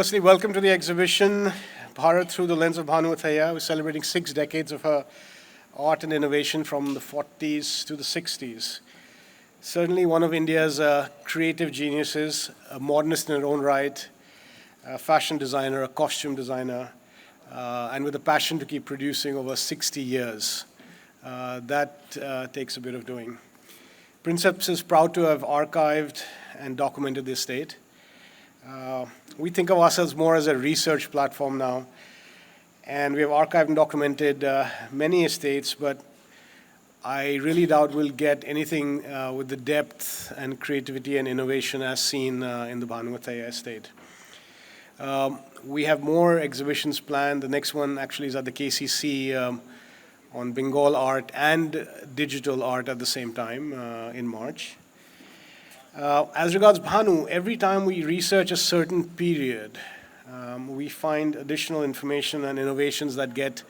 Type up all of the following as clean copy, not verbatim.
firstly, welcome to the exhibition, Bharat Through the Lens of Bhanu Athaiya. We're celebrating 6 decades of her art and innovation from the 40s to the 60s. Certainly one of India's creative geniuses, a modernist in her own right, a fashion designer, a costume designer, and with a passion to keep producing over 60 years. That takes a bit of doing. Princeps is proud to have archived and documented the estate. We think of ourselves more as a research platform now, and we have archived and documented many estates, but I really doubt we'll get anything with the depth and creativity and innovation as seen in the Bhanu Athaiya estate. We have more exhibitions planned. The next one actually is at the KCC on Bengal art and digital art at the same time in March. As regards Bhanu, every time we research a certain period, we find additional information and innovations that get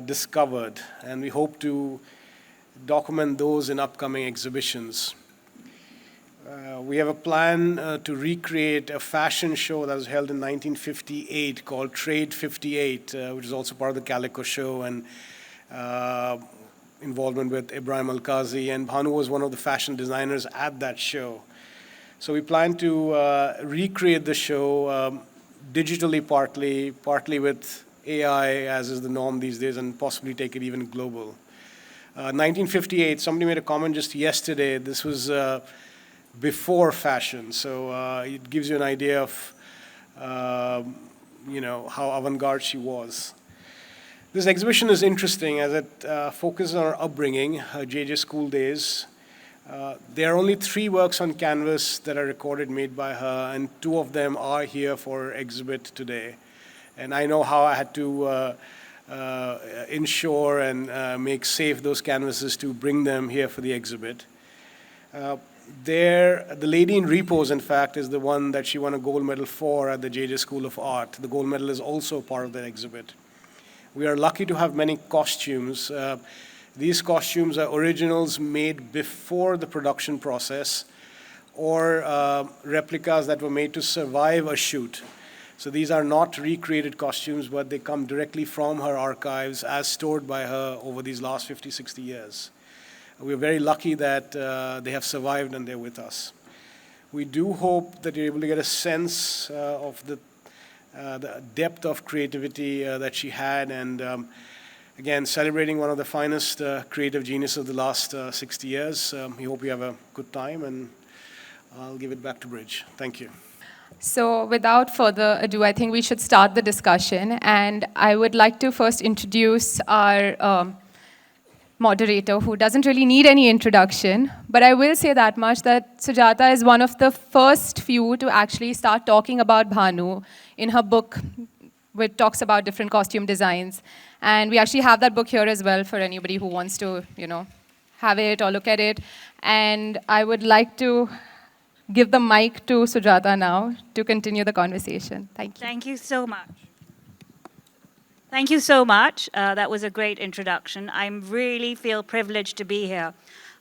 discovered, and we hope to document those in upcoming exhibitions. We have a plan to recreate a fashion show that was held in 1958 called Trade 58, which is also part of the Calico show, and involvement with Ibrahim Al-Qazi, and Bhanu was one of the fashion designers at that show. So we plan to recreate the show digitally partly with AI, as is the norm these days, and possibly take it even global. 1958, somebody made a comment just yesterday, this was before fashion, so it gives you an idea of how avant-garde she was. This exhibition is interesting as it focuses on her upbringing, her JJ school days. There are only 3 works on canvas that are recorded made by her, and 2 of them are here for exhibit today. And I know how I had to ensure and make safe those canvases to bring them here for the exhibit. The lady in repose, in fact, is the one that she won a gold medal for at the JJ School of Art. The gold medal is also part of the exhibit. We are lucky to have many costumes. These costumes are originals made before the production process or replicas that were made to survive a shoot. So these are not recreated costumes, but they come directly from her archives as stored by her over these last 50, 60 years. We're very lucky that they have survived and they're with us. We do hope that you're able to get a sense of the depth of creativity that she had, and again, celebrating one of the finest creative geniuses of the last 60 years. We hope you have a good time, and I'll give it back to Bridge. Thank you. So without further ado, I think we should start the discussion, and I would like to first introduce our moderator, who doesn't really need any introduction, but I will say that much, that Sujata is one of the first few to actually start talking about Bhanu in her book, which talks about different costume designs. And we actually have that book here as well for anybody who wants to, have it or look at it. And I would like to give the mic to Sujata now to continue the conversation. Thank you. Thank you so much. Thank you so much. That was a great introduction. I really feel privileged to be here.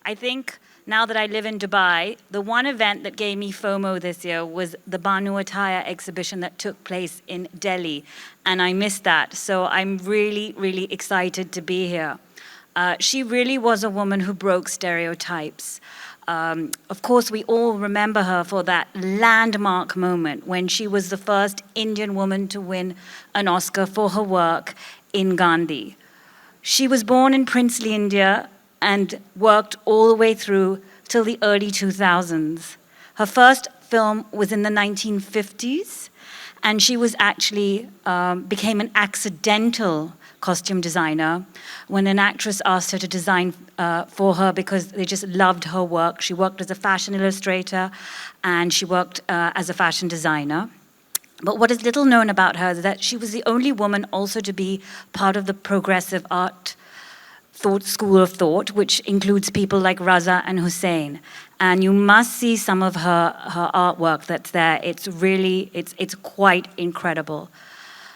I think now that I live in Dubai, the one event that gave me FOMO this year was the Bhanu Athaiya exhibition that took place in Delhi, and I missed that. So I'm really, really excited to be here. She really was a woman who broke stereotypes. Of course, we all remember her for that landmark moment when she was the first Indian woman to win an Oscar for her work in Gandhi. She was born in princely India and worked all the way through till the early 2000s. Her first film was in the 1950s, and she was actually became an accidental costume designer when an actress asked her to design for her because they just loved her work. She worked as a fashion illustrator and she worked as a fashion designer. But what is little known about her is that she was the only woman also to be part of the progressive art school of thought, which includes people like Raza and Hussein. And you must see some of her artwork that's there. It's really, it's quite incredible.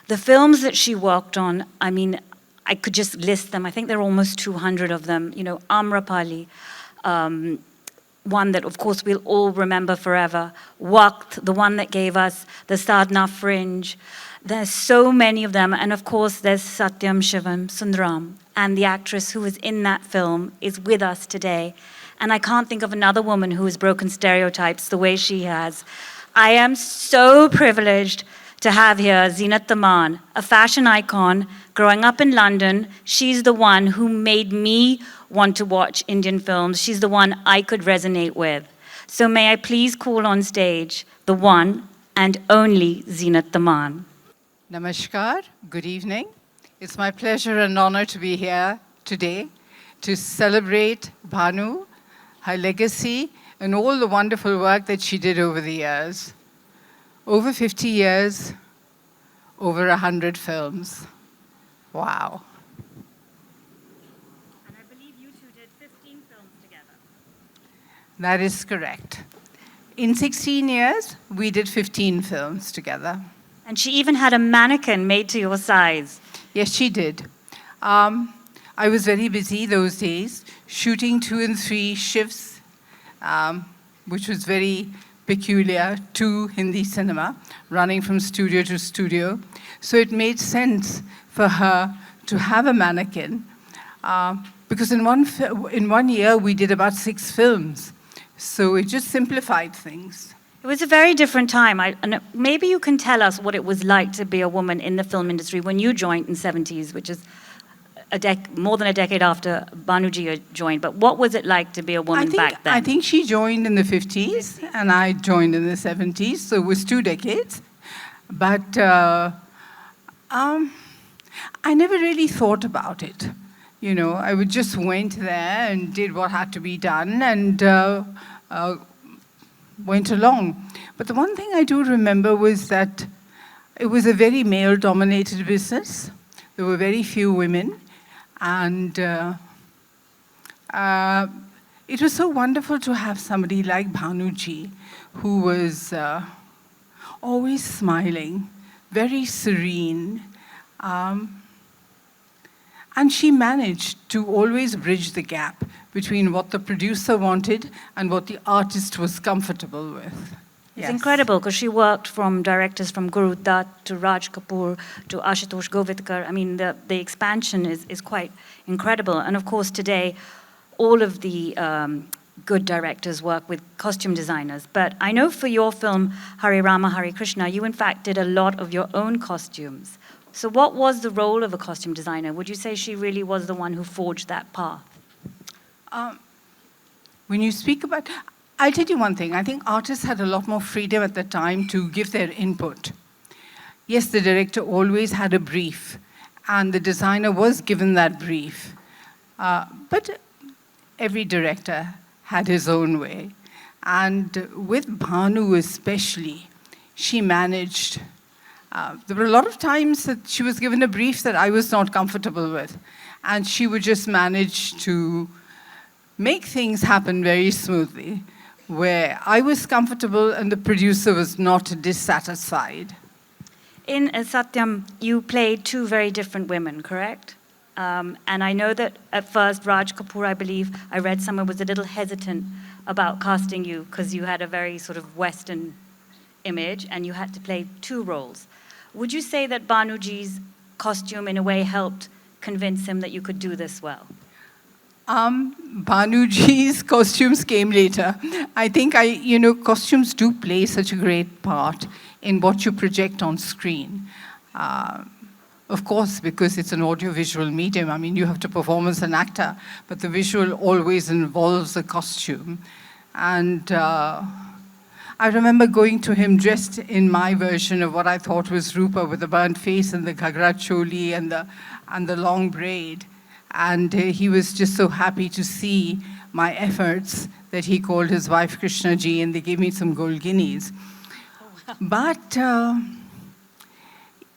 The films that she worked on, I mean, I could just list them. I think there are almost 200 of them. Amrapali, one that, of course, we'll all remember forever. Waqt, the one that gave us the Sadhana Fringe. There's so many of them. And of course, there's Satyam Shivam Sundaram. And the actress who was in that film is with us today. And I can't think of another woman who has broken stereotypes the way she has. I am so privileged to have here Zeenat Aman, a fashion icon, growing up in London. She's the one who made me want to watch Indian films. She's the one I could resonate with. So may I please call on stage the one and only Zeenat Aman. Namaskar, good evening. It's my pleasure and honor to be here today to celebrate Bhanu, her legacy, and all the wonderful work that she did over the years. Over 50 years, over 100 films. Wow. And I believe you two did 15 films together. That is correct. In 16 years, we did 15 films together. And she even had a mannequin made to your size. Yes, she did. I was very busy those days, shooting 2 and 3 shifts, which was very peculiar to Hindi cinema, running from studio to studio. So it made sense for her to have a mannequin, because in one year we did about 6 films. So it just simplified things. It was a very different time. And maybe you can tell us what it was like to be a woman in the film industry when you joined in the 70s, which is more than a decade after Bhanuji joined. But what was it like to be a woman back then? I think she joined in the 50s, and I joined in the 70s, so it was 2 decades. But I never really thought about it. You know, I would just went there and did what had to be done and went along. But the one thing I do remember was that it was a very male-dominated business. There were very few women. And it was so wonderful to have somebody like Bhanuji, who was always smiling, very serene. And she managed to always bridge the gap between what the producer wanted and what the artist was comfortable with. It's incredible because she worked from directors from Guru Dutt to Raj Kapoor to Ashutosh Govardkar. I mean, the expansion is quite incredible. And of course, today, all of the good directors work with costume designers. But I know for your film, Hare Rama, Hare Krishna, you in fact did a lot of your own costumes. So what was the role of a costume designer? Would you say she really was the one who forged that path? When you speak about... I'll tell you one thing. I think artists had a lot more freedom at the time to give their input. Yes, the director always had a brief, and the designer was given that brief. But every director had his own way. And with Bhanu especially, she managed. There were a lot of times that she was given a brief that I was not comfortable with, and she would just manage to make things happen very smoothly, where I was comfortable and the producer was not dissatisfied. In Satyam, you played 2 very different women, correct? And I know that at first Raj Kapoor, I believe, I read somewhere, was a little hesitant about casting you because you had a very sort of Western image and you had to play 2 roles. Would you say that Bhanuji's costume in a way helped convince him that you could do this well? Bhanuji's costumes came later. I think, costumes do play such a great part in what you project on screen. Of course, because it's an audiovisual medium. I mean, you have to perform as an actor, but the visual always involves a costume. And I remember going to him dressed in my version of what I thought was Rupa, with the burnt face and the ghagra choli and the long braid. And he was just so happy to see my efforts that he called his wife Krishna ji, and they gave me some gold guineas. But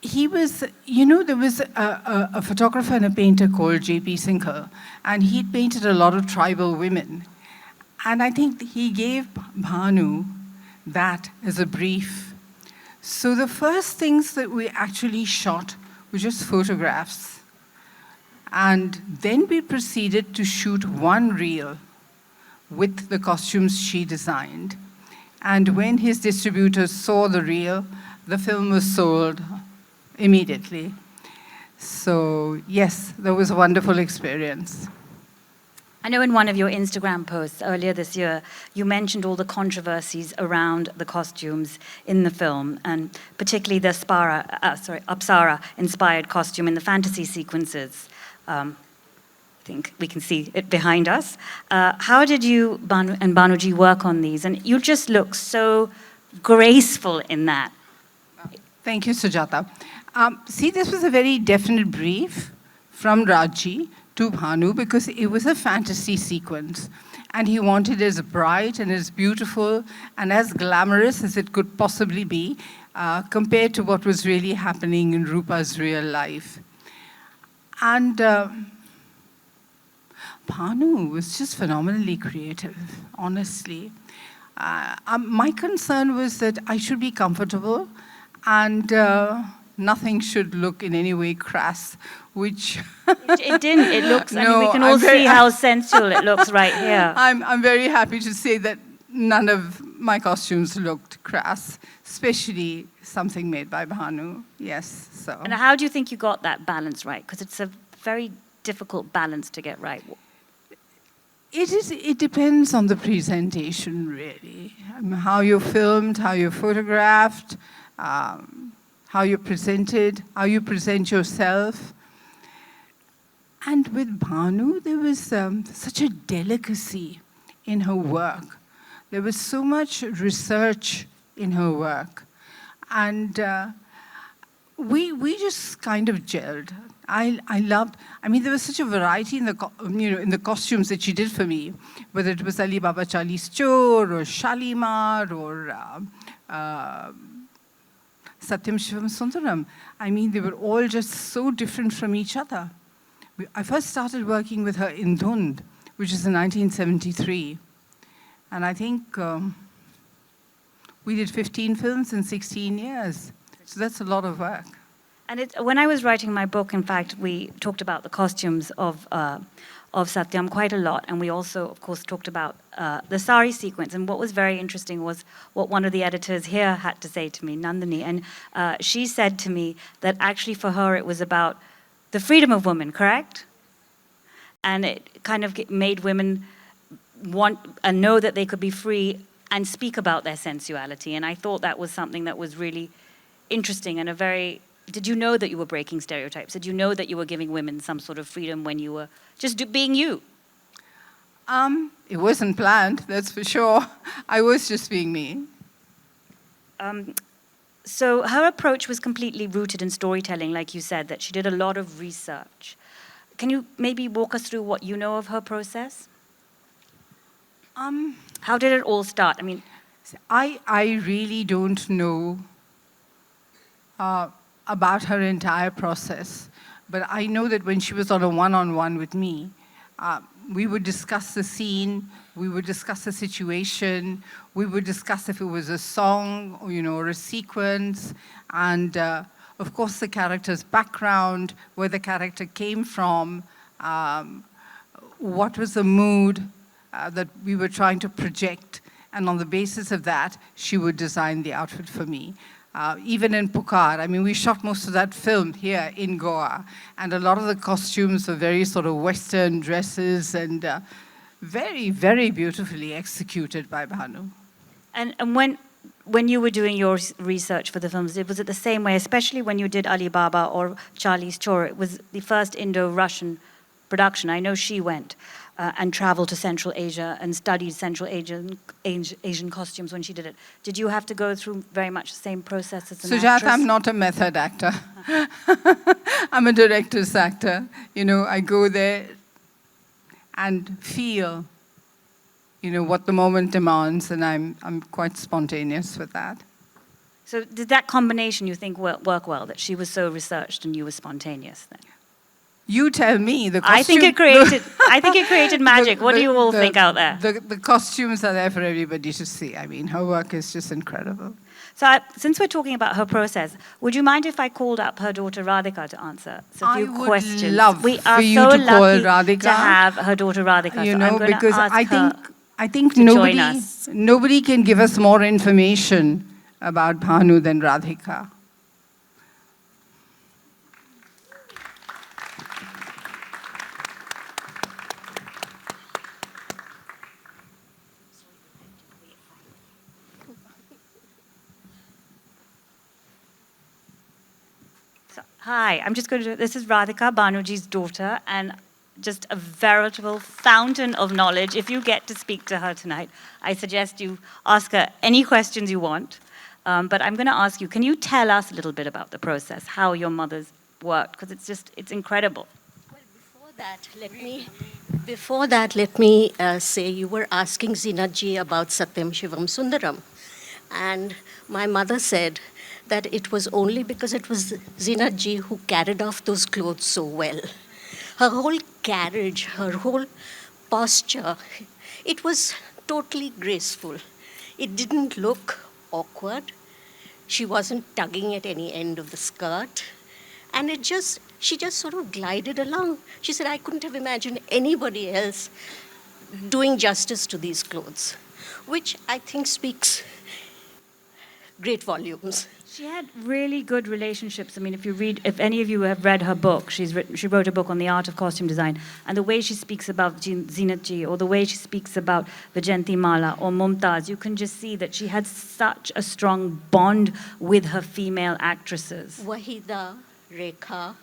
he was, there was a photographer and a painter called J.P. Singhal, and he'd painted a lot of tribal women. And I think he gave Bhanu that as a brief. So the first things that we actually shot were just photographs. And then we proceeded to shoot 1 reel with the costumes she designed. And when his distributors saw the reel, the film was sold immediately. So yes, that was a wonderful experience. I know in one of your Instagram posts earlier this year, you mentioned all the controversies around the costumes in the film, and particularly the Apsara-inspired costume in the fantasy sequences. I think we can see it behind us. How did you Bhanu, and Bhanuji work on these? And you just look so graceful in that. Thank you, Sujata. See, this was a very definite brief from Raji to Bhanu because it was a fantasy sequence. And he wanted it as bright and as beautiful and as glamorous as it could possibly be compared to what was really happening in Rupa's real life. And Bhanu was just phenomenally creative, honestly. My concern was that I should be comfortable and nothing should look in any way crass, which... It didn't. It looks, No, I mean, we can all see how sensual it looks right here. I'm very happy to say that none of my costumes looked crass, especially something made by Bhanu. Yes, so. And how do you think you got that balance right? Because it's a very difficult balance to get right. It depends on the presentation, really. How you're filmed, how you're photographed, how you're presented, how you present yourself. And with Bhanu, there was such a delicacy in her work. There was so much research in her work. And we just kind of gelled. I loved, I mean, there was such a variety in the costumes that she did for me, whether it was Ali Baba Charlie's Chor or Shalimar or Satyam Shivam Sundaram. I mean, they were all just so different from each other. I first started working with her in Dhund, which is in 1973. And I think we did 15 films in 16 years. So that's a lot of work. And when I was writing my book, in fact, we talked about the costumes of Satyam quite a lot. And we also, of course, talked about the sari sequence. And what was very interesting was what one of the editors here had to say to me, Nandini. And she said to me that actually for her it was about the freedom of women, correct? And it kind of made women want and know that they could be free and speak about their sensuality. And I thought that was something that was really interesting and a very... Did you know that you were breaking stereotypes? Did you know that you were giving women some sort of freedom when you were just being you? It wasn't planned, that's for sure. I was just being me. So her approach was completely rooted in storytelling, like you said, that she did a lot of research. Can you maybe walk us through what you know of her process? How did it all start? I mean, I really don't know about her entire process, but I know that when she was on a one-on-one with me, we would discuss the scene, we would discuss the situation, we would discuss if it was a song, or a sequence, and of course the character's background, where the character came from, what was the mood that we were trying to project, and on the basis of that, she would design the outfit for me. Even in Pukar, I mean, we shot most of that film here in Goa, and a lot of the costumes were very sort of Western dresses and very, very beautifully executed by Bhanu. And when you were doing your research for the films, was it the same way, especially when you did Ali Baba or Charlie's Chor? It was the first Indo-Russian production. I know she went and traveled to Central Asia and studied Central Asian costumes when she did it. Did you have to go through very much the same process as an actress? Sujata, I'm not a method actor. I'm a director's actor. I go there and feel, what the moment demands, and I'm quite spontaneous with that. So did that combination, you think, work well, that she was so researched and you were spontaneous then? You tell me. The costume, I think it created magic. What do you all think out there? The costumes are there for everybody to see. I mean, her work is just incredible. So since we're talking about her process, would you mind if I called up her daughter Radhika to answer a few questions? Love we are for you so to call lucky Radhika, to have her daughter Radhika. So I'm going because to ask I think her. I think to join us. nobody can give us more information about Bhanu than Radhika. So, hi, I'm just going to, this is Radhika, Banuji's daughter, and just a veritable fountain of knowledge. If you get to speak to her tonight, I suggest you ask her any questions you want. But I'm going to ask you, can you tell us a little bit about the process, how your mother's worked? Because it's incredible. Well, before that, let me say you were asking Zeenat ji about Satyam Shivam Sundaram. And my mother said that it was only because it was Zeenat ji who carried off those clothes so well. Her whole carriage, her whole posture, it was totally graceful. It didn't look awkward. She wasn't tugging at any end of the skirt. And she just sort of glided along. She said, I couldn't have imagined anybody else doing justice to these clothes, which I think speaks great volumes. She had really good relationships. I mean, if any of you have read her book, she wrote a book on the art of costume design, and the way she speaks about Zeenat ji, or the way she speaks about Vajayanti Mala or Mumtaz, you can just see that she had such a strong bond with her female actresses. Wahida, Rekha,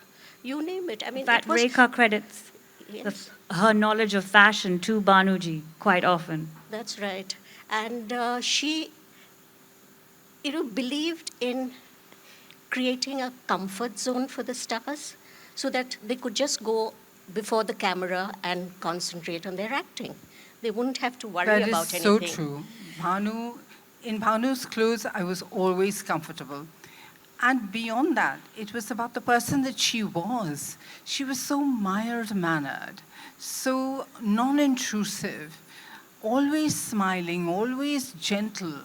you name it. I mean, In fact, Rekha credits yes, her knowledge of fashion to Banuji quite often. that's right. And she believed in creating a comfort zone for the stars so that they could just go before the camera and concentrate on their acting. They wouldn't have to worry about anything. That is so true. In Bhanu's clothes, I was always comfortable. And beyond that, it was about the person that she was. She was so mild-mannered, so non-intrusive, always smiling, always gentle.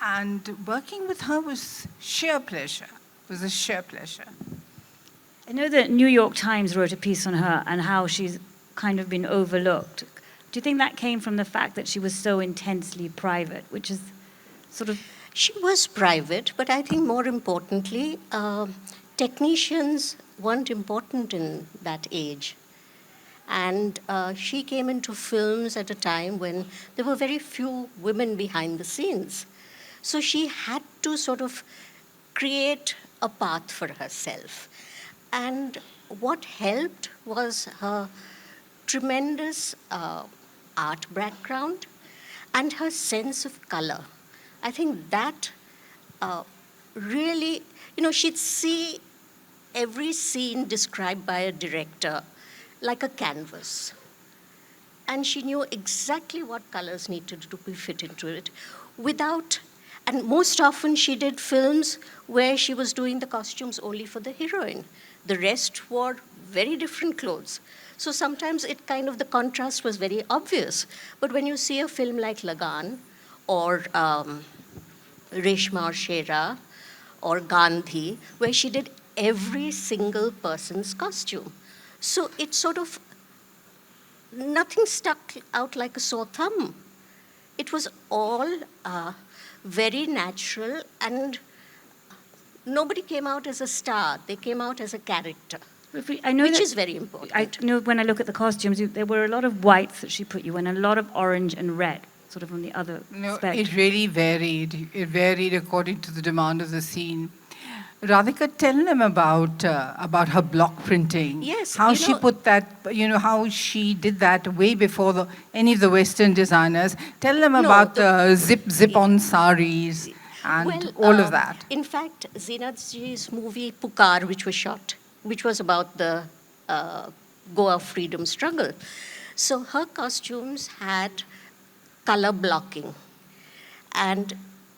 And working with her was sheer pleasure. It was a sheer pleasure. I know that New York Times wrote a piece on her and how she's kind of been overlooked. Do you think that came from the fact that she was so intensely private, which is sort of... She was private, but I think more importantly, technicians weren't important in that age. And she came into films at a time when there were very few women behind the scenes. So she had to sort of create a path for herself. And what helped was her tremendous art background and her sense of color. I think that really, she'd see every scene described by a director like a canvas. And she knew exactly what colors needed to be fit into it and most often she did films where she was doing the costumes only for the heroine. The rest wore very different clothes. So sometimes the contrast was very obvious. But when you see a film like Lagan or Reshma or Shera or Gandhi, where she did every single person's costume. So it sort of, nothing stuck out like a sore thumb. It was all very natural, and nobody came out as a star. They came out as a character, which is very important. I know when I look at the costumes, there were a lot of whites that she put you in, and a lot of orange and red, sort of on the other spectrum. It really varied. It varied according to the demand of the scene. Radhika, tell them about her block printing. Yes, how she put that, how she did that way before any of the Western designers. Tell them about the zip-on saris and all of that. In fact, Zeenat ji's movie Pukar, which was about the Goa freedom struggle. So her costumes had color blocking, and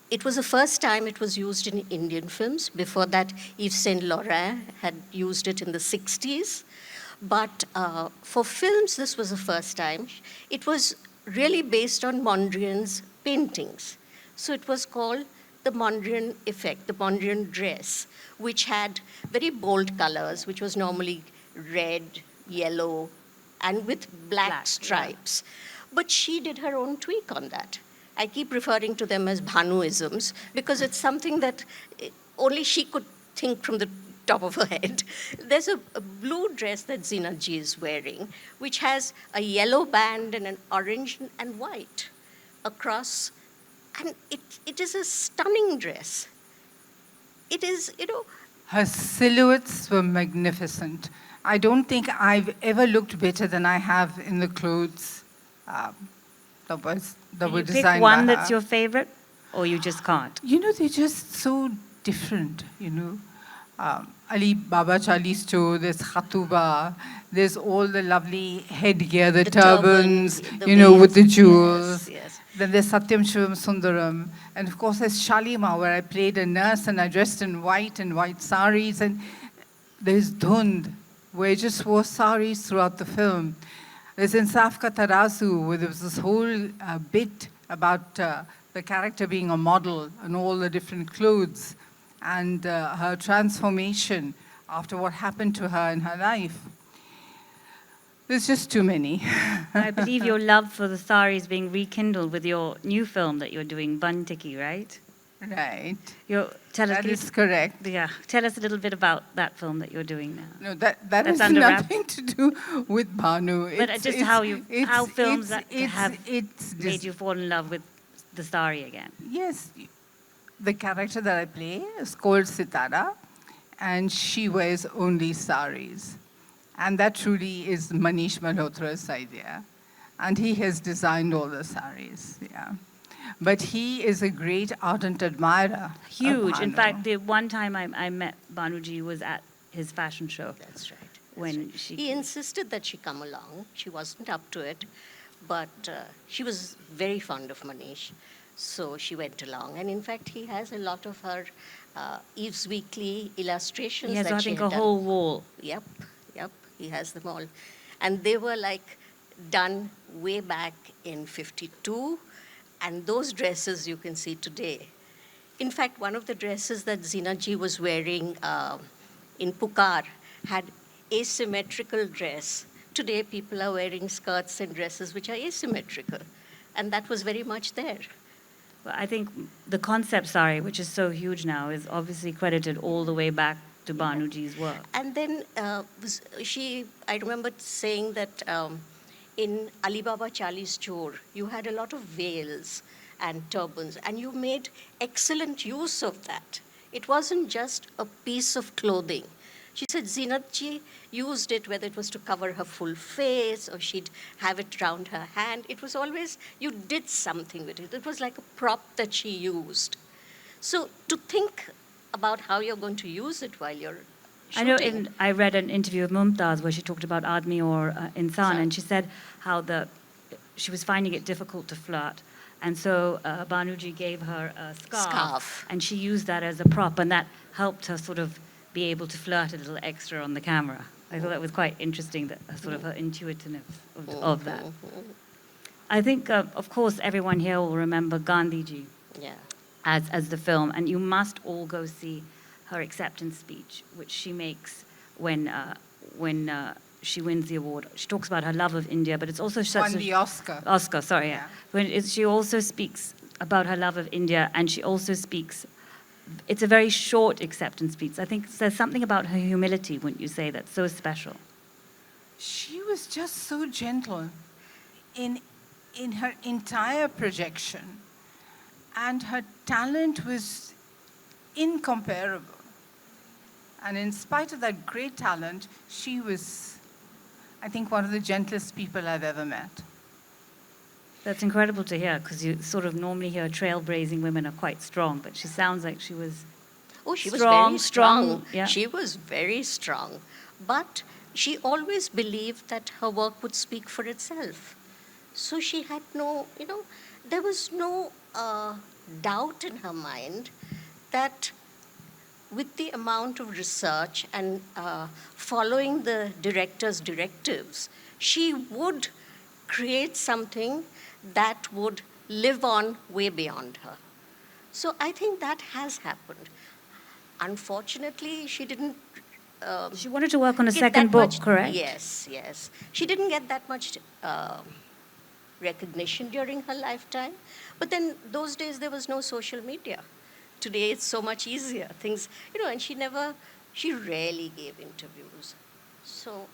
it was the first time it was used in Indian films. Before that, Yves Saint Laurent had used it in the 60s. But for films, this was the first time. It was really based on Mondrian's paintings. So it was called the Mondrian effect, the Mondrian dress, which had very bold colors, which was normally red, yellow, and with black stripes. Yeah. But she did her own tweak on that. I keep referring to them as Bhanuisms because it's something that only she could think from the top of her head. There's a blue dress that Zeenat ji is wearing, which has a yellow band and an orange and white across. And it is a stunning dress. It is, Her silhouettes were magnificent. I don't think I've ever looked better than I have in the clothes that were Can you designed by pick one her. that's your favorite, or you just can't? They're just so different, Ali Baba Chali store, there's Khatuba, there's all the lovely headgear, the turbans, turbans, with the veils, jewels. yes. Then there's Satyam Shivam Sundaram. And of course, there's Shalima, where I played a nurse and I dressed in white and white saris. And there's Dhund, where I just wore saris throughout the film. There's Insaf Ka Tarazu, where there was this whole bit about the character being a model and all the different clothes and her transformation after what happened to her in her life. There's just too many. I believe your love for the sari is being rekindled with your new film that you're doing, Bun Tiki, right? Right. Tell us, That is correct. Yeah, tell us a little bit about that film that you're doing now. No, that That's has under wraps. nothing to do with Bhanu. But just how films that have it's made you fall in love with the sari again. Yes, the character that I play is called Sitara, and she wears only saris. And that truly is Manish Malhotra's idea. And he has designed all the saris, yeah. But he is a great ardent admirer. of Huge. In Bhanu. fact, the one time I met Banuji was at his fashion show. That's right. When He insisted that she come along. She wasn't up to it, but she was very fond of Manish. So she went along. And in fact, he has a lot of her Eve's Weekly illustrations He has, that I she think, had a done. whole wall. Yep, he has them all. And they were like done way back in 52, and those dresses you can see today. In fact, one of the dresses that Zeenat ji was wearing in Pukar had asymmetrical dress. Today, people are wearing skirts and dresses which are asymmetrical, and that was very much there. Well, I think the concept sari, which is so huge now, is obviously credited all the way back to Banuji's work. And then I remember saying that in Alibaba Chali's Chor, you had a lot of veils and turbans, and you made excellent use of that. It wasn't just a piece of clothing. She said Zeenat ji used it, whether it was to cover her full face or she'd have it round her hand. It was always, you did something with it. It was like a prop that she used. So to think about how you're going to use it while you're shooting. I read an interview of Mumtaz where she talked about Admi or Insan, and she said how she was finding it difficult to flirt. And so Banuji gave her a scarf, and she used that as a prop, and that helped her sort of be able to flirt a little extra on the camera. I thought that was quite interesting, that sort of her intuitiveness of that. I think, of course, everyone here will remember Gandhiji as the film, and you must all go see her acceptance speech, which she makes when she wins the award. She talks about her love of India, but it's also Won the Oscar. Oscar, sorry, yeah. She also speaks about her love of India, and she also speaks. It's a very short acceptance speech. I think there's something about her humility, wouldn't you say, that's so special? She was just so gentle in her entire projection, and her talent was incomparable. And in spite of that great talent, she was, I think, one of the gentlest people I've ever met. That's incredible to hear, because you sort of normally hear trailblazing women are quite strong, but she sounds like she was she was strong, very strong. yeah. She was very strong. But she always believed that her work would speak for itself. So she had no, there was no doubt in her mind that with the amount of research and following the director's directives, she would create something that would live on way beyond her. So I think that has happened. Unfortunately, she didn't. She wanted to work on a get second that book, much, correct? Yes. She didn't get that much recognition during her lifetime. But then those days there was no social media. Today it's so much easier. Things, and she rarely gave interviews. So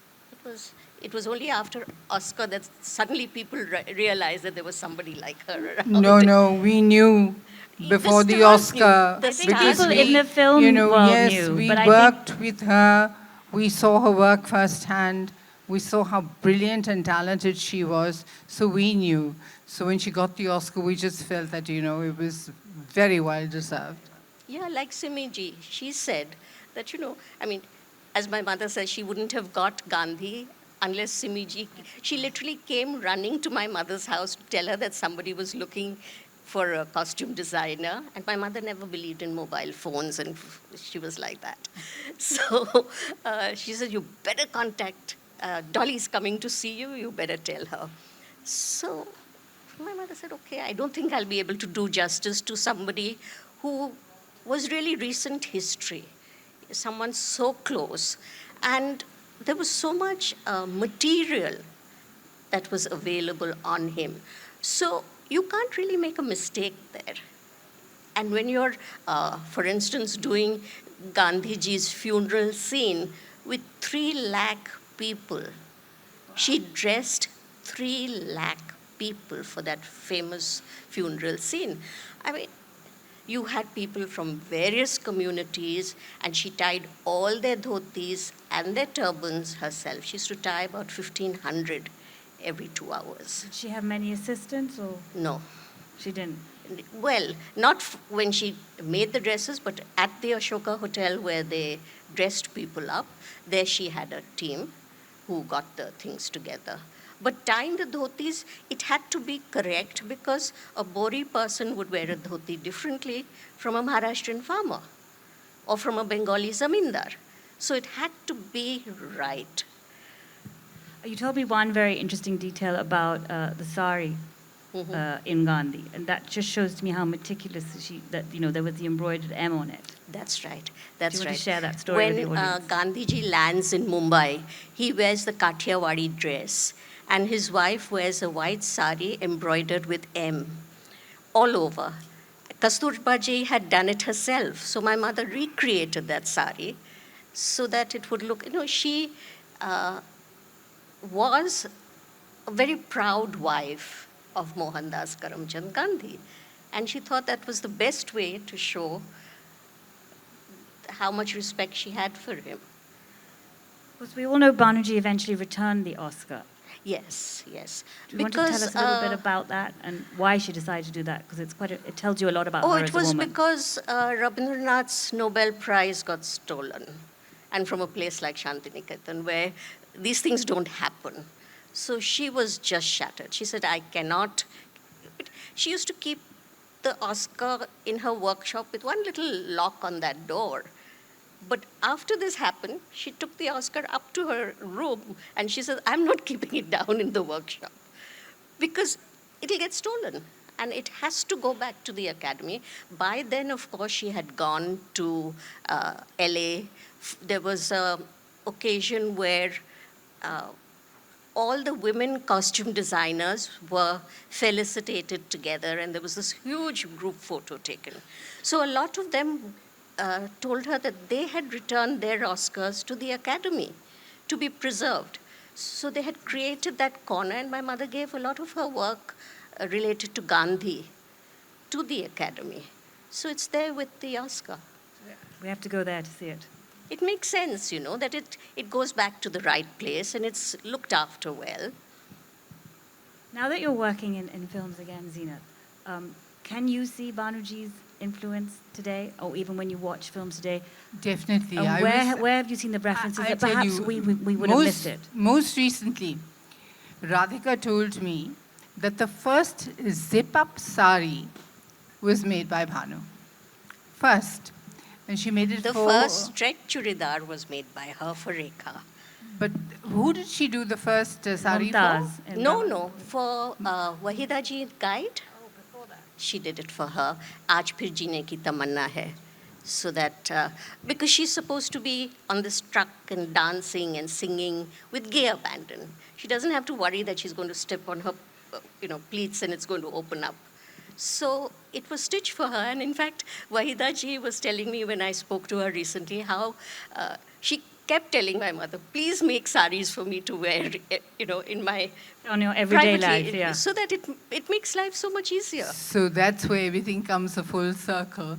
it was only after Oscar that suddenly people realized that there was somebody like her around. No, we knew before the stars knew. Oscar. The I think stars people knew. in the film world yes, knew, we but I worked with her. We saw her work firsthand. We saw how brilliant and talented she was, so we knew. So when she got the Oscar, we just felt that, it was very well deserved. Yeah, like Simiji, she said that, as my mother says, she wouldn't have got Gandhi unless Simiji, she literally came running to my mother's house to tell her that somebody was looking for a costume designer. And my mother never believed in mobile phones, and she was like that. So she said, you better contact, Dolly's coming to see you, you better tell her. So my mother said, okay, I don't think I'll be able to do justice to somebody who was really recent history, someone so close. And there was so much material that was available on him. So you can't really make a mistake there. And when you're, for instance, doing Gandhiji's funeral scene with 3 lakh people, she dressed 3 lakh people for that famous funeral scene. I mean, you had people from various communities, and she tied all their dhotis and their turbans herself. She used to tie about 1,500 every 2 hours. Did she have many assistants, or No. she didn't? Well, not when she made the dresses, but at the Ashoka Hotel where they dressed people up, there she had a team who got the things together. But tying the dhotis, it had to be correct because a Bori person would wear a dhoti differently from a Maharashtrian farmer or from a Bengali zamindar. So it had to be right. You told me one very interesting detail about the sari in Gandhi, and that just shows to me how meticulous there was the embroidered M on it. That's right. That's Do you want right. to share that story with the When audience? Gandhiji lands in Mumbai, he wears the Kathiawadi dress, and his wife wears a white sari embroidered with M all over. Kasturba ji had done it herself, so my mother recreated that sari so that it would look, she was a very proud wife of Mohandas Karamchand Gandhi, and she thought that was the best way to show how much respect she had for him. Because we all know Banerjee eventually returned the Oscar. Yes, yes. Do you want to tell us a little bit about that and why she decided to do that? Because it tells you a lot about her as a woman. It was because Rabindranath's Nobel Prize got stolen, and from a place like Shantiniketan, where these things don't happen. So she was just shattered. She said, I cannot. She used to keep the Oscar in her workshop with one little lock on that door. But after this happened, she took the Oscar up to her room and she said, I'm not keeping it down in the workshop because it'll get stolen and it has to go back to the Academy. By then, of course, she had gone to LA. There was an occasion where all the women costume designers were felicitated together and there was this huge group photo taken. So a lot of them told her that they had returned their Oscars to the Academy to be preserved. So they had created that corner, and my mother gave a lot of her work related to Gandhi to the Academy. So it's there with the Oscar. We have to go there to see it. It makes sense, that it goes back to the right place and it's looked after well. Now that you're working in films again, Zeenat, can you see Banerjee's influence today, or even when you watch films today? Definitely. Where have you seen the references that perhaps we would have missed it? Most recently, Radhika told me that the first zip-up sari was made by Bhanu. First. And she made it The first stretch churidar was made by her for Rekha. But who did she do the first sari Mumtaz for? in No, for Wahida Ji Guide. She did it for her. Aaj phir jeene ki tamanna hai. So that, because she's supposed to be on this truck and dancing and singing with gay abandon. She doesn't have to worry that she's going to step on her pleats and it's going to open up. So it was stitched for her. And in fact, Wahida ji was telling me when I spoke to her recently how she kept telling my mother, please make saris for me to wear, in my On your everyday privately, life, yeah. so that it makes life so much easier. So that's where everything comes a full circle.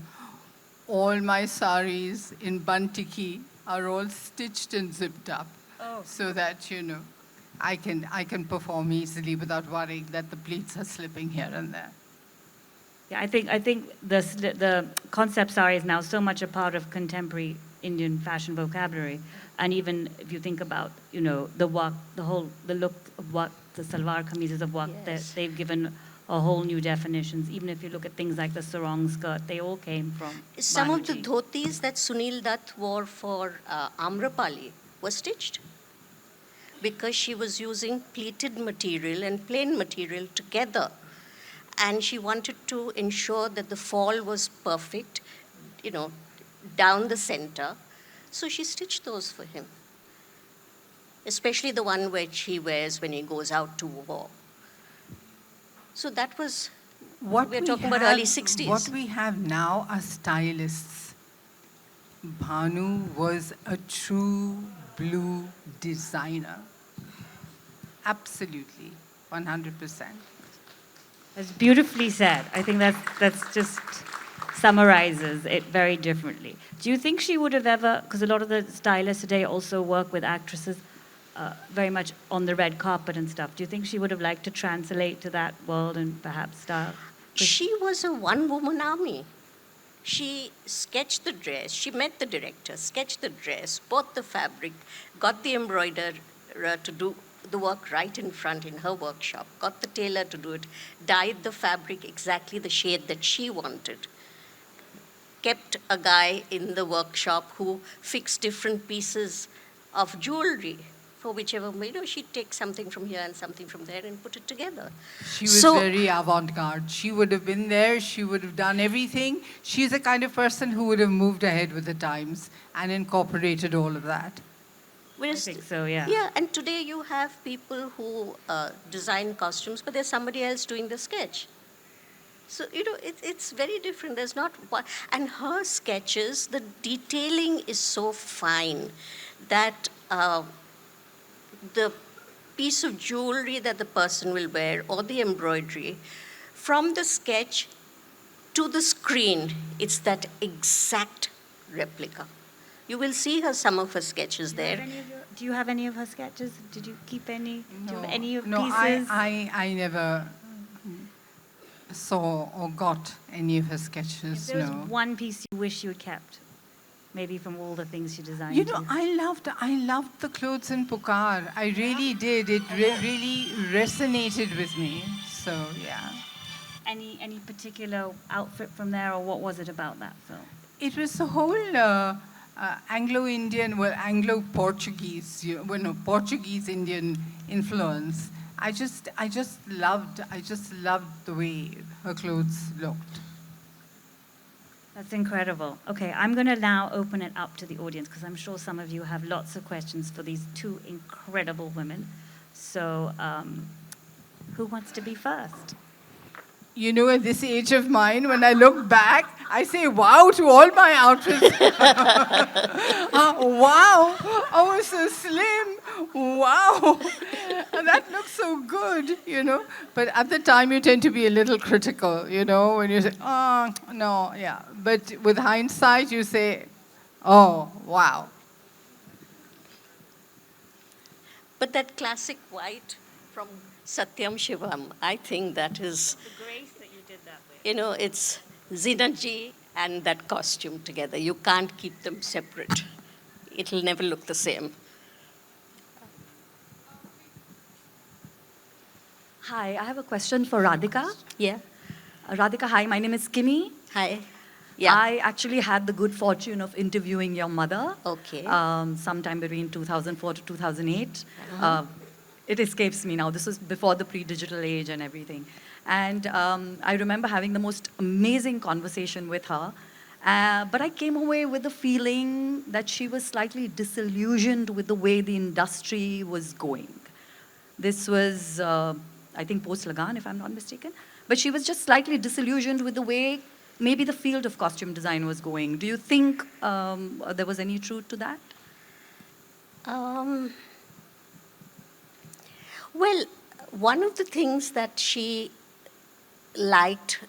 All my saris in Bantiki are all stitched and zipped up, so that, I can perform easily without worrying that the pleats are slipping here and there. Yeah, I think the concept sari is now so much a part of contemporary Indian fashion vocabulary, and even if you think about the work, the look of what the salwar kameezes of what Yes. they've given a whole new definitions. Even if you look at things like the sarong skirt, they all came from Some of the Bhanuji. dhotis that Sunil Dutt wore for Amrapali were stitched because she was using pleated material and plain material together. And she wanted to ensure that the fall was perfect, down the center. So she stitched those for him, especially the one which he wears when he goes out to war. So that was, we're talking about early 60s. What we have now are stylists. Bhanu was a true blue designer. Absolutely, 100%. That's beautifully said. I think that's just summarizes it very differently. Do you think she would have ever, because a lot of the stylists today also work with actresses very much on the red carpet and stuff. Do you think she would have liked to translate to that world and perhaps start? She was a one-woman army. She sketched the dress, she met the director, sketched the dress, bought the fabric, got the embroiderer to do the work right in front in her workshop, got the tailor to do it, dyed the fabric exactly the shade that she wanted, kept a guy in the workshop who fixed different pieces of jewelry for whichever, she'd take something from here and something from there and put it together. She was very avant-garde. She would have been there, she would have done everything. She's the kind of person who would have moved ahead with the times and incorporated all of that. Whereas, I think so, yeah. Yeah, and today you have people who design costumes, but there's somebody else doing the sketch. So, it's very different. There's not one. And her sketches, the detailing is so fine that the piece of jewelry that the person will wear or the embroidery, from the sketch to the screen, it's that exact replica. You will see some of her sketches there. Do you have any of her sketches? Did you keep any? Do you have any No, pieces? I never saw or got any of her sketches, If there was no. one piece you wish you had kept, maybe from all the things you designed. I loved the clothes in Pukar. I really did. It really resonated with me. So, yeah. Any particular outfit from there, or what was it about that film? It was the whole Anglo-Indian, Anglo-Portuguese, Portuguese-Indian influence. I just loved the way her clothes looked. That's incredible. Okay, I'm going to now open it up to the audience because I'm sure some of you have lots of questions for these two incredible women. So, who wants to be first? At this age of mine, when I look back, I say, wow to all my outfits. Wow, oh, so slim. Wow, that looks so good, But at the time, you tend to be a little critical, when you say, oh, no, yeah. But with hindsight, you say, oh, wow. But that classic white from Satyam Shivam, I think that is, The grace that you did that way. it's Zeenat ji and that costume together. You can't keep them separate. It'll never look the same. Hi, I have a question for Radhika. Yeah. Radhika, hi, my name is Kimmy. Hi. Yeah. I actually had the good fortune of interviewing your mother. Okay. Sometime between 2004 to 2008. It escapes me now. This was before the pre-digital age and everything. And I remember having the most amazing conversation with her. But I came away with the feeling that she was slightly disillusioned with the way the industry was going. This was I think post Lagan, if I'm not mistaken. But she was just slightly disillusioned with the way maybe the field of costume design was going. Do you think there was any truth to that? Well, one of the things that she liked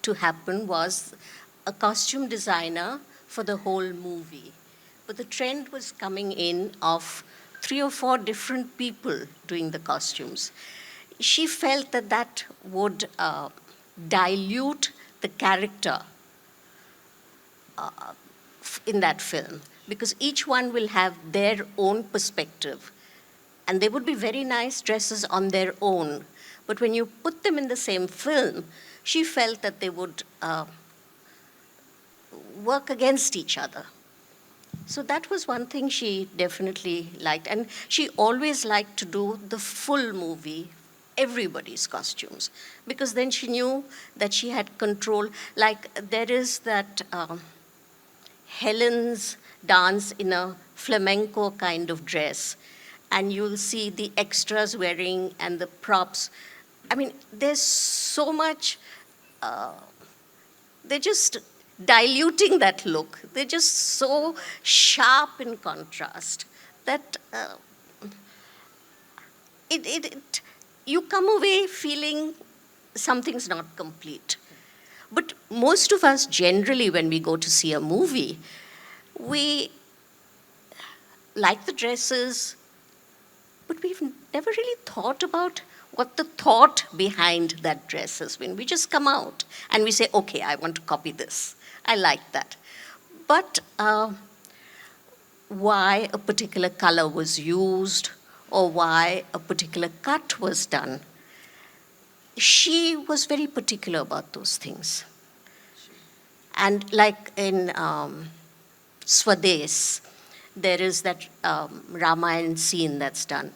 to happen was a costume designer for the whole movie. But the trend was coming in of 3 or 4 different people doing the costumes. She felt that that would dilute the character in that film, because each one will have their own perspective. And they would be very nice dresses on their own. But when you put them in the same film, she felt that they would work against each other. So that was one thing she definitely liked. And she always liked to do the full movie, everybody's costumes, because then she knew that she had control. Like there is that Helen's dance in a flamenco kind of dress, and you'll see the extras wearing and the props. I mean, there's so much, they're just diluting that look. They're just so sharp in contrast that you come away feeling something's not complete. But most of us generally, when we go to see a movie, we like the dresses, but we've never really thought about what the thought behind that dress has been. We just come out and we say, okay, I want to copy this. I like that. But why a particular color was used or why a particular cut was done, she was very particular about those things. And like in Swades, there is that Ramayana scene that's done.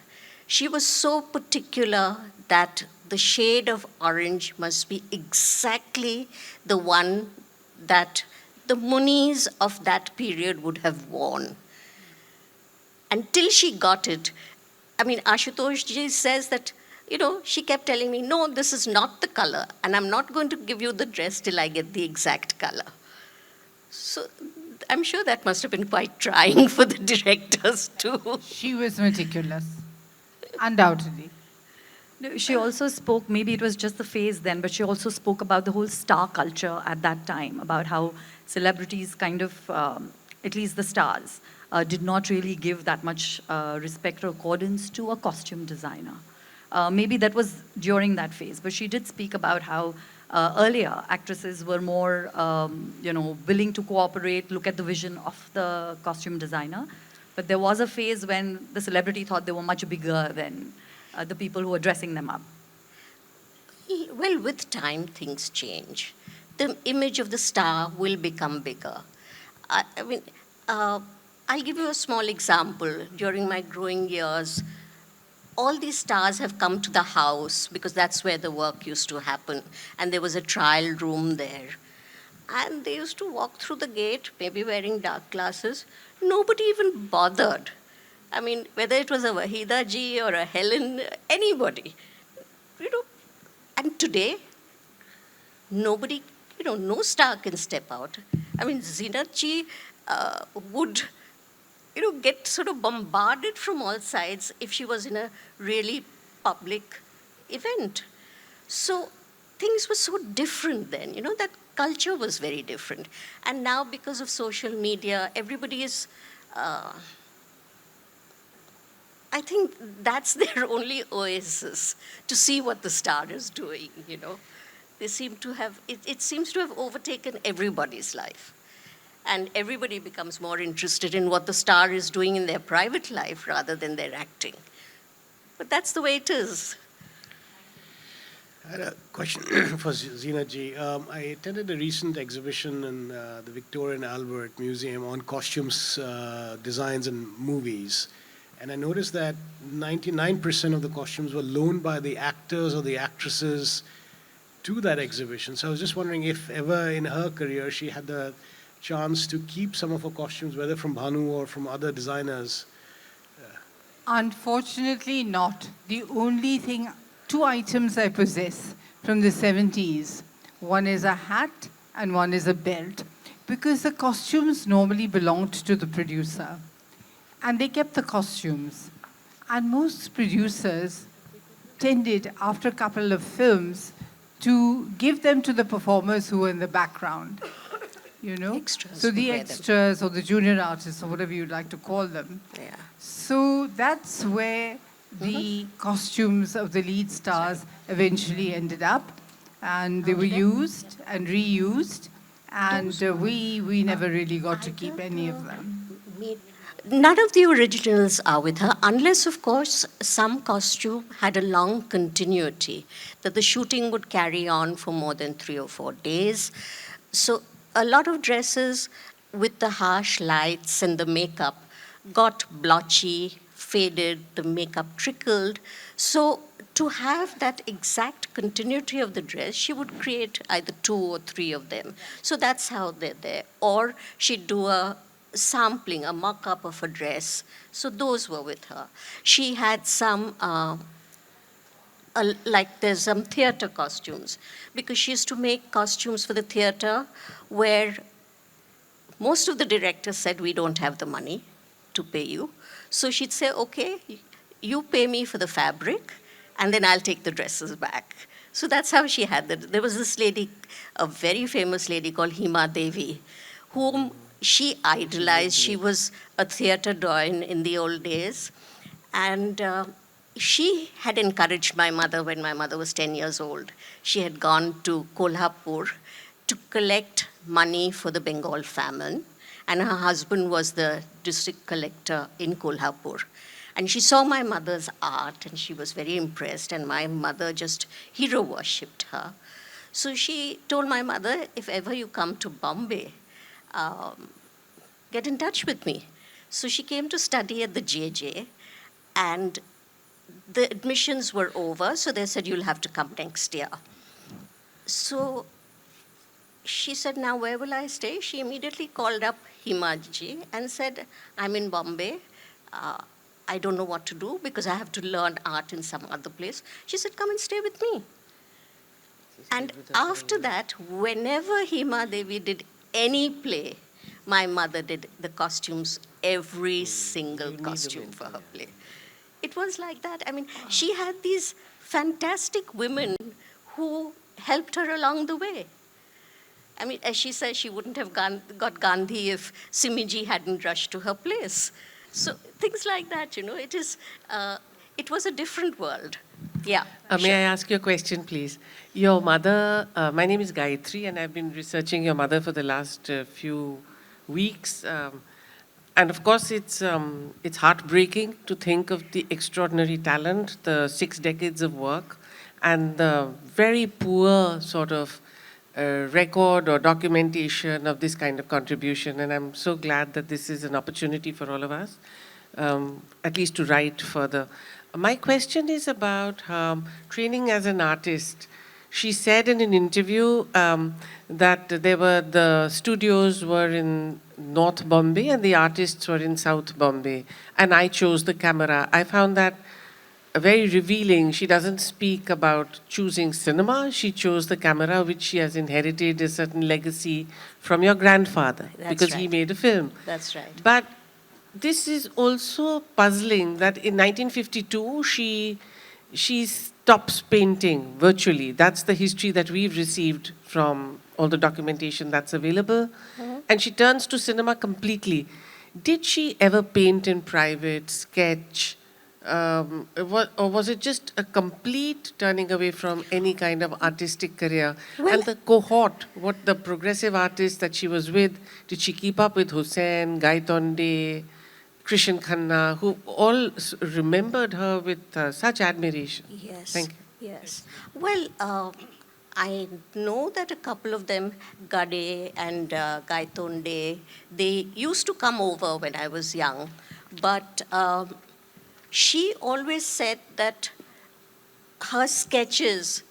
She was so particular that the shade of orange must be exactly the one that the Munis of that period would have worn. Until she got it, I mean, Ashutosh ji says that, you know, she kept telling me, no, this is not the color, and I'm not going to give you the dress till I get the exact color. So I'm sure that must have been quite trying for the directors too. She was meticulous, undoubtedly. No, she also spoke, maybe it was just the phase then, but she also spoke about the whole star culture at that time, about how celebrities kind of, at least the stars, did not really give that much respect or accordance to a costume designer. Maybe that was during that phase, but she did speak about how earlier actresses were more, willing to cooperate, look at the vision of the costume designer. But there was a phase when the celebrity thought they were much bigger than the people who were dressing them up. Well, with time, things change. The image of the star will become bigger. I'll give you a small example. During my growing years, all these stars have come to the house because that's where the work used to happen. And there was a trial room there. And they used to walk through the gate, maybe wearing dark glasses. Nobody even bothered. I mean, whether it was a Wahida ji or a Helen, anybody. And today, nobody, no star can step out. I mean, Zeenat ji would get sort of bombarded from all sides if she was in a really public event. So things were so different then, that culture was very different. And now because of social media, everybody is, I think that's their only oasis, to see what the star is doing, They seem to have, it seems to have overtaken everybody's life. And everybody becomes more interested in what the star is doing in their private life rather than their acting. But that's the way it is. I had a question for Zeenat ji. I attended a recent exhibition in the Victoria and Albert Museum on costumes, designs and movies. And I noticed that 99% of the costumes were loaned by the actors or the actresses to that exhibition. So I was just wondering if ever in her career she had the chance to keep some of her costumes, whether from Bhanu or from other designers. Unfortunately not. The only thing two items I possess from the 70s. One is a hat and one is a belt, because the costumes normally belonged to the producer. And they kept the costumes. And most producers tended, after a couple of films, to give them to the performers who were in the background. You know? Extras So would the wear them. extras or the junior artists or whatever you'd like to call them. Yeah. So that's where the costumes of the lead stars eventually ended up. And they were used and reused. And we never really got to keep any of them. None of the originals are with her, unless, of course, some costume had a long continuity, that the shooting would carry on for more than 3 or 4 days. So a lot of dresses with the harsh lights and the makeup got blotchy, faded, the makeup trickled. So to have that exact continuity of the dress, she would create either 2 or 3 of them. So that's how they're there. Or she'd do a sampling, a mock-up of a dress. So those were with her. She had some, like there's some theater costumes, because she used to make costumes for the theater where most of the directors said, we don't have the money to pay you. So she'd say, okay, you pay me for the fabric, and then I'll take the dresses back. So that's how she had that. There was this lady, a very famous lady called Hima Devi, whom she idolized. She was a theater doyen in the old days. And she had encouraged my mother when my mother was 10 years old. She had gone to Kolhapur to collect money for the Bengal famine. And her husband was the district collector in Kolhapur. And she saw my mother's art, and she was very impressed. And my mother just hero worshipped her. So she told my mother, if ever you come to Bombay, get in touch with me. So she came to study at the JJ, and the admissions were over, so they said, you'll have to come next year. So she said, now where will I stay? She immediately called up Himaji and said, I'm in Bombay. I don't know what to do because I have to learn art in some other place. She said, come and stay with me. And after that, whenever Hima Devi did any play, my mother did the costumes, every single costume for her play. It was like that. I mean, she had these fantastic women who helped her along the way. I mean, as she says, she wouldn't have got Gandhi if Simiji hadn't rushed to her place. So things like that, you know, it was a different world. Yeah. May I ask you a question, please? Your mother, my name is Gayatri, and I've been researching your mother for the last few weeks. And of course, it's heartbreaking to think of the extraordinary talent, the 6 decades of work, and the very poor sort of record or documentation of this kind of contribution. And I'm so glad that this is an opportunity for all of us, at least to write further. My question is about training as an artist. She said in an interview that the studios were in North Bombay and the artists were in South Bombay, and I chose the camera. I found that very revealing. She doesn't speak about choosing cinema. She chose the camera, which she has inherited a certain legacy from your grandfather, because he made a film. That's right. But this is also puzzling that in 1952, she stops painting virtually. That's the history that we've received from all the documentation that's available. And she turns to cinema completely. Did she ever paint in private, sketch? Or was it just a complete turning away from any kind of artistic career? Well, and the cohort, what the progressive artists that she was with, did she keep up with Hussain, Gaitonde, Krishan Khanna, who all remembered her with such admiration? Yes. Thank you. Yes. Well, I know that a couple of them, Gade and Gaitonde, they used to come over when I was young, but she always said that her sketches,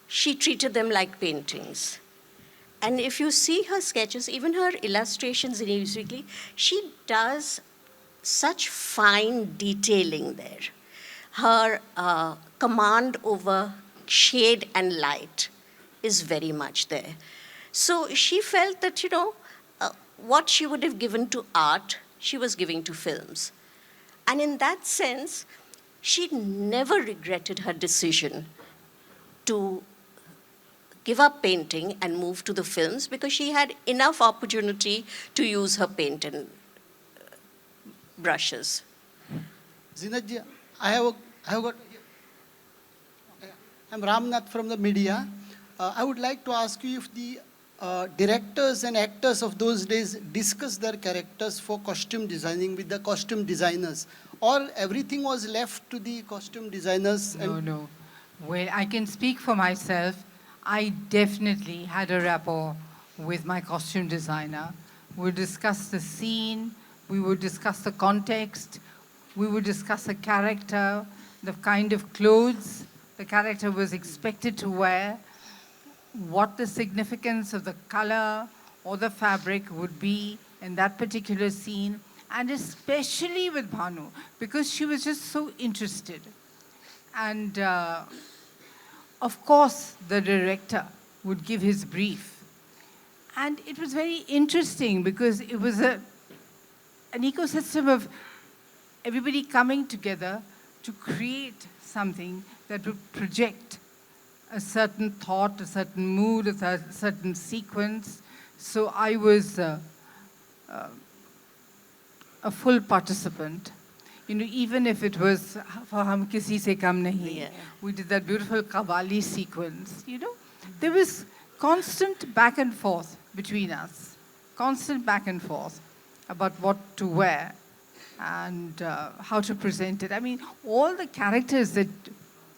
she treated them like paintings. And if you see her sketches, even her illustrations in Newsweekly, she does such fine detailing there. her command over shade and light is very much there. So she felt that, what she would have given to art, she was giving to films. And in that sense, she never regretted her decision to give up painting and move to the films because she had enough opportunity to use her paint and brushes. Zeenat ji, I have got. I'm Ramnath from the media. I would like to ask you if the directors and actors of those days discussed their characters for costume designing with the costume designers, or everything was left to the costume designers? No. Well, I can speak for myself. I definitely had a rapport with my costume designer. We would discuss the scene, we would discuss the context, we would discuss the character, the kind of clothes the character was expected to wear, what the significance of the color or the fabric would be in that particular scene, and especially with Bhanu, because she was just so interested. And of course, the director would give his brief. And it was very interesting because it was an ecosystem of everybody coming together to create something that would project a certain thought, a certain mood, a certain sequence. So I was a full participant. Even if it was for Hum Kisi Se Kam Nahi, we did that beautiful Qawwali sequence. There was constant back and forth between us, constant back and forth about what to wear and how to present it. I mean, all the characters that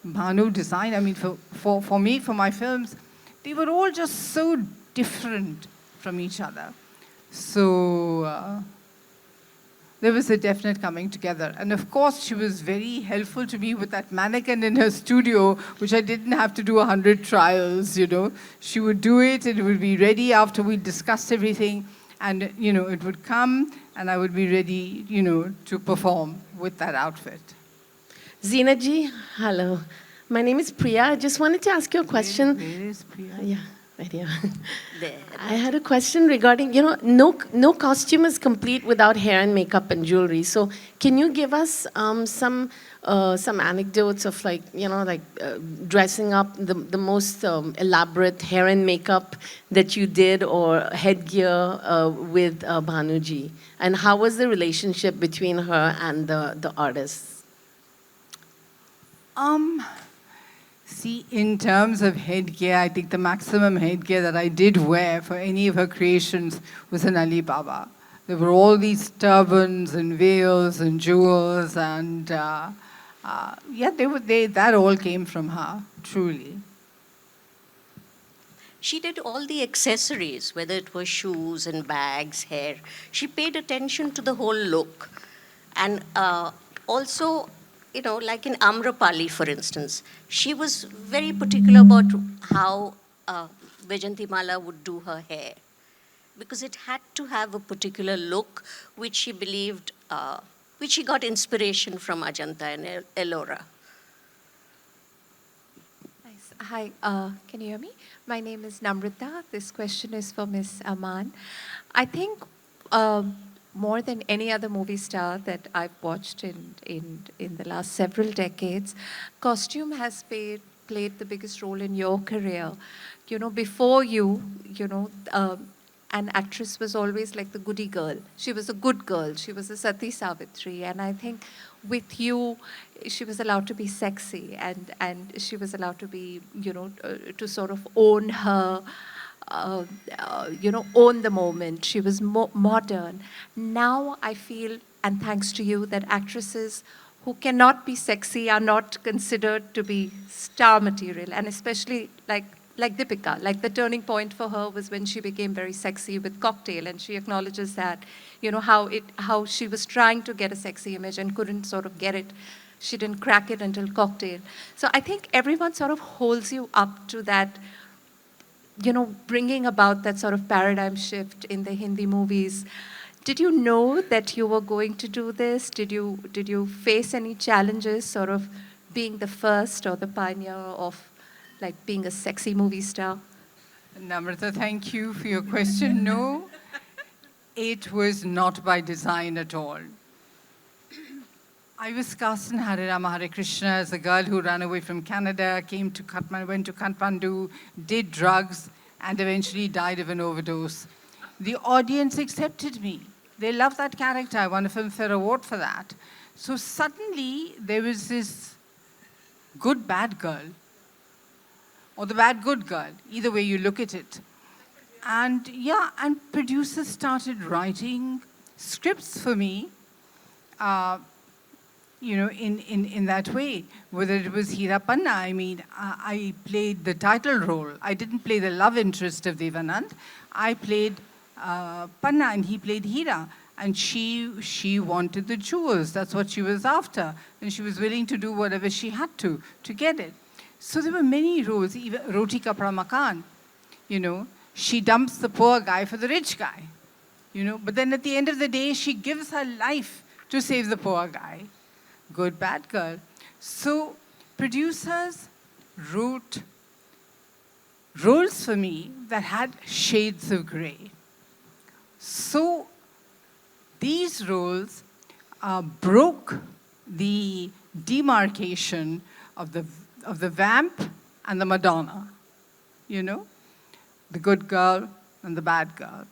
Bhanu designed, I mean, for me, for my films, they were all just so different from each other. So there was a definite coming together. And of course, she was very helpful to me with that mannequin in her studio, which I didn't have to do 100 trials, She would do it, and it would be ready after we discussed everything. And, it would come, and I would be ready, to perform with that outfit. Zeenat ji, hello. My name is Priya. I just wanted to ask you a question. Where is Priya? Yeah, right here. There. I had a question regarding, no costume is complete without hair and makeup and jewelry. So can you give us some anecdotes of dressing up the most elaborate hair and makeup that you did or headgear with Bhanuji? And how was the relationship between her and the artists? See, in terms of headgear, I think the maximum headgear that I did wear for any of her creations was an Ali Baba. There were all these turbans and veils and jewels, and that all came from her, truly. She did all the accessories, whether it was shoes and bags, hair. She paid attention to the whole look. And also, like in Amrapali, for instance, she was very particular about how Vajantimala would do her hair, because it had to have a particular look, which she believed, which she got inspiration from Ajanta and Ellora. Nice. Hi, can you hear me? My name is Namrita. This question is for Ms. Aman. I think more than any other movie star that I've watched in the last several decades, costume has played the biggest role in your career. Before you, an actress was always like the goody girl. She was a good girl. She was a Sati Savitri. And I think with you, she was allowed to be sexy, and she was allowed to be, to sort of own her, own the moment. She was modern. Now I feel, and thanks to you, that actresses who cannot be sexy are not considered to be star material, and especially like Deepika. Like the turning point for her was when she became very sexy with Cocktail, and she acknowledges that, how she was trying to get a sexy image and couldn't sort of get it. She didn't crack it until Cocktail. So I think everyone sort of holds you up to that, bringing about that sort of paradigm shift in the Hindi movies. Did you know that you were going to do this? Did you face any challenges, sort of being the first or the pioneer of like being a sexy movie star? Namrata, thank you for your question. No, it was not by design at all. I was cast in Hare Rama Hare Krishna as a girl who ran away from Canada, came to Kathmandu, went to Kathmandu, did drugs, and eventually died of an overdose. The audience accepted me. They loved that character. I won a Filmfare Award for that. So suddenly there was this good bad girl, or the bad good girl, either way you look at it. And yeah, and producers started writing scripts for me, in that way. Whether it was Hira Panna, I mean, I played the title role. I didn't play the love interest of Devanand. I played Panna and he played Hira. And she wanted the jewels. That's what she was after. And she was willing to do whatever she had to get it. So there were many roles, even Roti Kapra Makan, she dumps the poor guy for the rich guy, But then at the end of the day, she gives her life to save the poor guy. Good, bad girl. So producers wrote roles for me that had shades of gray. So these roles broke the demarcation of the vamp and the Madonna, the good girl and the bad girl.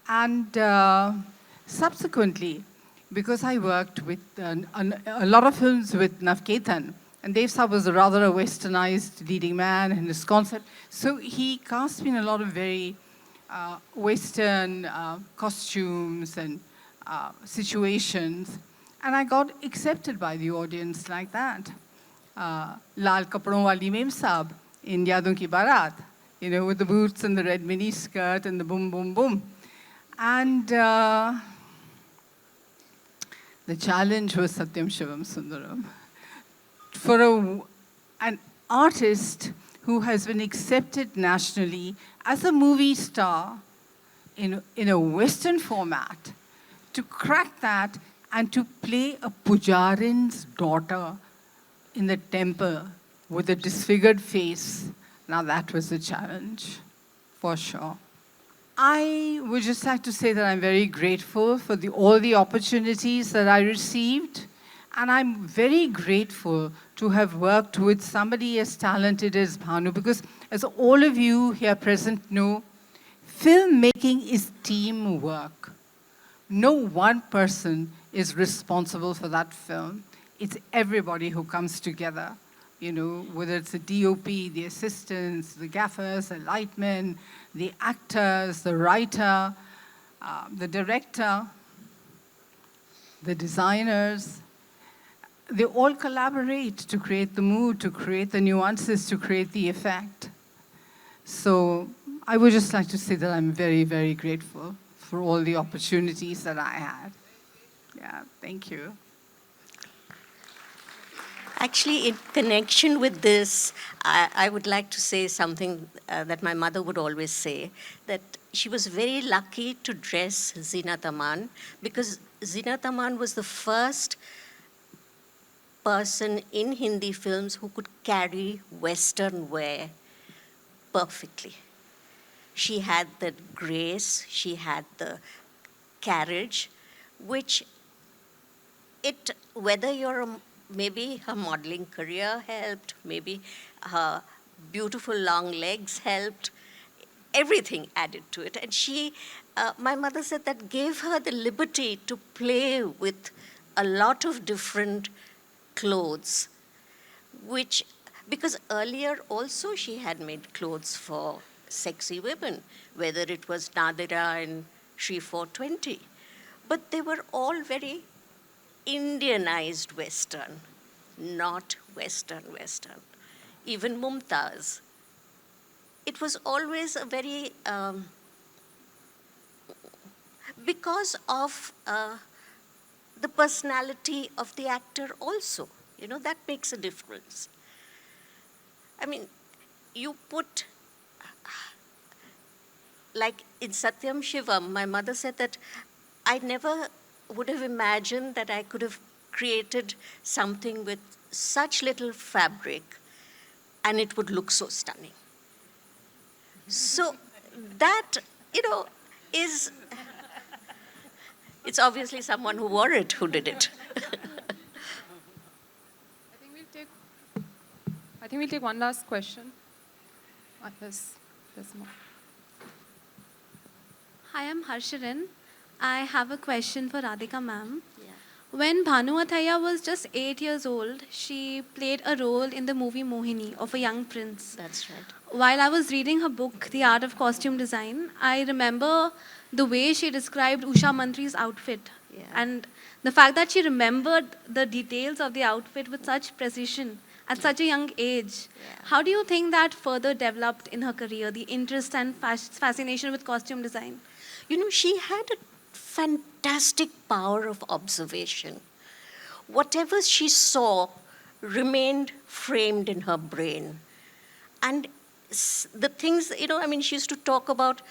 And subsequently, because I worked with a lot of films with Navketan, and Dev Saab was rather a westernized leading man in his concept, so he cast me in a lot of very Western costumes and situations, and I got accepted by the audience like that. Lal Kapdon Wali Mem Saab in Yadon Ki Barat, with the boots and the red mini skirt and the boom, boom, boom. And the challenge was Satyam Shivam Sundaram. For an artist who has been accepted nationally as a movie star in a Western format, to crack that and to play a pujarin's daughter in the temple with a disfigured face, now that was a challenge, for sure. I would just like to say that I'm very grateful for all the opportunities that I received, and I'm very grateful to have worked with somebody as talented as Bhanu, because as all of you here present know, filmmaking is teamwork. No one person is responsible for that film. It's everybody who comes together, whether it's the DOP, the assistants, the gaffers, the lightmen, the actors, the writer, the director, the designers. They all collaborate to create the mood, to create the nuances, to create the effect. So I would just like to say that I'm very, very grateful for all the opportunities that I had. Yeah, thank you. Actually, in connection with this, I would like to say something that my mother would always say, that she was very lucky to dress Zeenat Aman, because Zeenat Aman was the first person in Hindi films who could carry Western wear perfectly. She had the grace, she had the carriage, which whether maybe her modeling career helped, maybe her beautiful long legs helped, everything added to it. And my mother said that gave her the liberty to play with a lot of different clothes, because earlier also she had made clothes for sexy women, whether it was Nadira and Shri 420. But they were all very Indianized Western, not Western. Even Mumtaz. It was always a very, because of the personality of the actor also, that makes a difference. I mean, you put, like in Satyam Shivam, my mother said that I never would have imagined that I could have created something with such little fabric and it would look so stunning. So that, is, it's obviously someone who wore it who did it. I think we'll take one last question. There's more. Hi, I'm Harsharan. I have a question for Radhika ma'am. Yeah. When Bhanu Athaiya was just 8 years old, she played a role in the movie Mohini of a young prince. That's right. While I was reading her book, The Art of Costume Design, I remember the way she described Usha Mantri's outfit. Yeah. And the fact that she remembered the details of the outfit with such precision at such a young age. Yeah. How do you think that further developed in her career, the interest and fascination with costume design? She had a fantastic power of observation. Whatever she saw remained framed in her brain. And the things, she used to talk about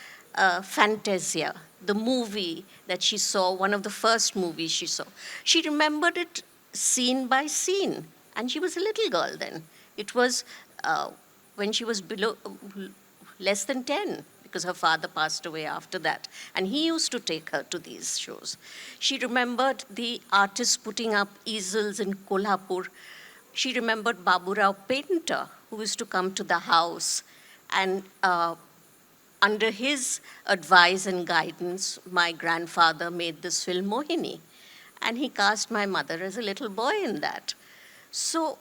Fantasia, the movie that she saw, one of the first movies she saw. She remembered it scene by scene. And she was a little girl then. It was when she was less than 10, because her father passed away after that. And he used to take her to these shows. She remembered the artists putting up easels in Kolhapur. She remembered Baburao Painter, who used to come to the house. And under his advice and guidance, my grandfather made this film Mohini. And he cast my mother as a little boy in that. So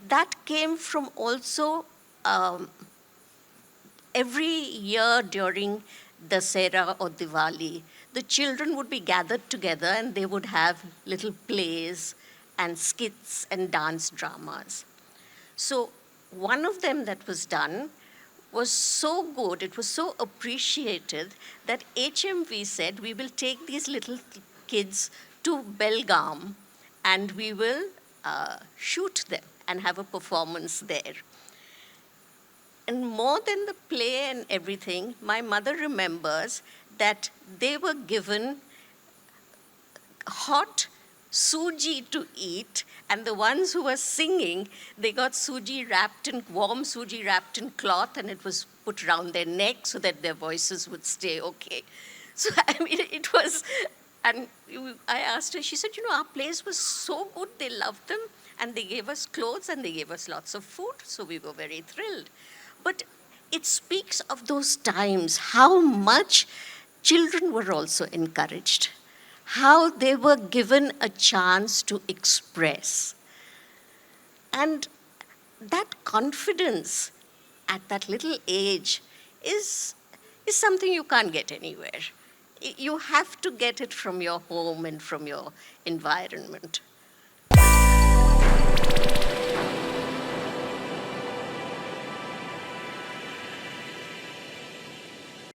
that came from also every year during Dasera or Diwali, the children would be gathered together and they would have little plays and skits and dance dramas. So one of them that was done was so good, it was so appreciated that HMV said, we will take these little kids to Belgaum and we will shoot them and have a performance there. And more than the play and everything, my mother remembers that they were given hot suji to eat, and the ones who were singing, they got warm suji wrapped in cloth, and it was put around their neck so that their voices would stay okay. So, it was. And I asked her, she said, our plays were so good, they loved them, and they gave us clothes and they gave us lots of food, so we were very thrilled. But it speaks of those times, how much children were also encouraged, how they were given a chance to express. And that confidence at that little age is something you can't get anywhere. You have to get it from your home and from your environment.